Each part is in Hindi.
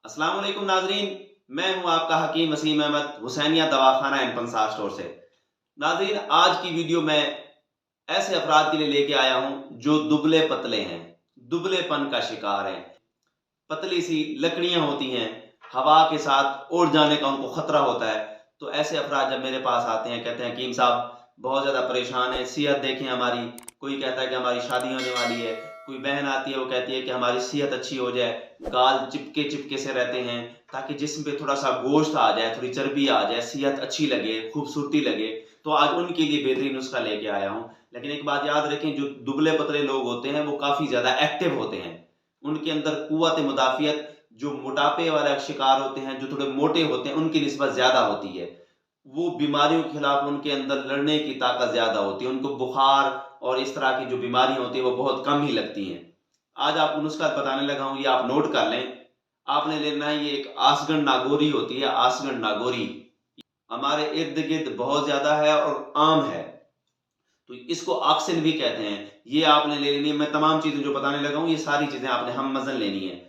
अस्सलाम वालेकुम नाजरीन, मैं हूं आपका हकीम वसीम अहमद हुसैनिया दवाखाना एंड पंसार स्टोर से। नाजरीन, आज की वीडियो में ऐसे अफराद के लिए लेके आया हूं जो दुबले पतले हैं, दुबलेपन का शिकार हैं। पतली सी लकड़ियां होती हैं, हवा के साथ उड़ जाने का उनको खतरा होता है। तो ऐसे अफराद जब मेरे पास आते हैं, कहते हैं हकीम साहब बहुत ज़्यादा परेशान है, सेहत देखें हमारी। कोई कहता है कि हमारी शादी होने वाली है, कोई बहन आती है वो कहती है कि हमारी सेहत अच्छी हो जाए, गाल चिपके चिपके से रहते हैं ताकि जिस्म पे थोड़ा सा गोश्त आ जाए, थोड़ी चर्बी आ जाए, सेहत अच्छी लगे, खूबसूरती लगे। तो आज उनके लिए बेहतरीन नुस्खा लेके आया हूँ। लेकिन एक बात याद रखें, जो दुबले पतले लोग होते हैं वो काफ़ी ज़्यादा एक्टिव होते हैं, उनके अंदर कुव्वत मुदाफ़ियत जो मोटापे वाला शिकार होते हैं, जो थोड़े मोटे होते हैं, उनकी निस्बत ज़्यादा होती है। वो बीमारियों के खिलाफ उनके अंदर लड़ने की ताकत ज़्यादा होती है, उनको बुखार और इस तरह की जो बीमारियाँ होती हैं वो बहुत कम ही लगती हैं। आज आपको नुस्खा बताने लगा हूँ, ये आप नोट कर लें। आपने लेना है, ये एक आसगढ़ नागौरी होती है, आसगढ़ नागौरी हमारे इर्द गिर्द बहुत ज़्यादा है और आम है, तो इसको ऑक्सिन भी कहते हैं। ये आपने ले लेनी है। मैं तमाम चीज़ें जो बताने लगा हूँ ये सारी चीज़ें आपने हम मज़न लेनी है।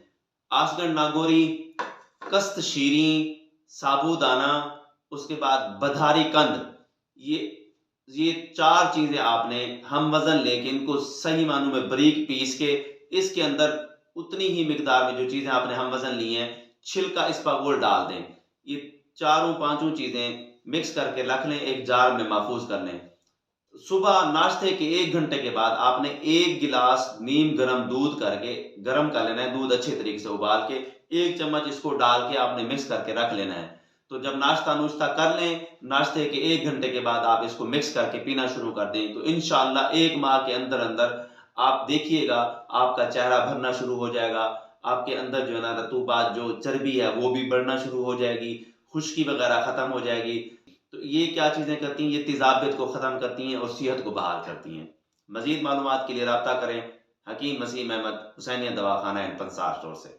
आसगढ़ नागौरी, कस्त शीरी, साबूदाना, उसके बाद बधारी कंद, ये चार चीजें आपने हम वजन लेके इनको सही मानों में बारीक पीस के इसके अंदर उतनी ही मिकदार में जो चीजें आपने हम वजन ली हैं, छिलका इस पर गोल डाल दें। ये चारों पांचों चीजें मिक्स करके रख लें, एक जार में महफूज कर लें। सुबह नाश्ते के 1 घंटे के बाद आपने 1 गिलास नीम गर्म दूध करके गर्म कर लेना है, दूध अच्छे तरीके से उबाल के 1 चम्मच इसको डाल के आपने मिक्स करके रख लेना है। तो जब नाश्ता नुश्ता कर लें, नाश्ते के 1 घंटे के बाद आप इसको मिक्स करके पीना शुरू कर दें, तो इंशाल्लाह 1 माह के अंदर अंदर आप देखिएगा आपका चेहरा भरना शुरू हो जाएगा। आपके अंदर जो है ना रतूबात, जो चर्बी है वो भी बढ़ना शुरू हो जाएगी, खुश्की वगैरह खत्म हो जाएगी। तो ये क्या चीज़ें करती हैं, ये तेज़ाबियत को ख़त्म करती हैं और सेहत को बहाल करती हैं। मज़ीद मालूमात के लिए राब्ता करें हकीम वसीम अहमद हुसैनिया दवाखाना एंड पंसार स्टोर से।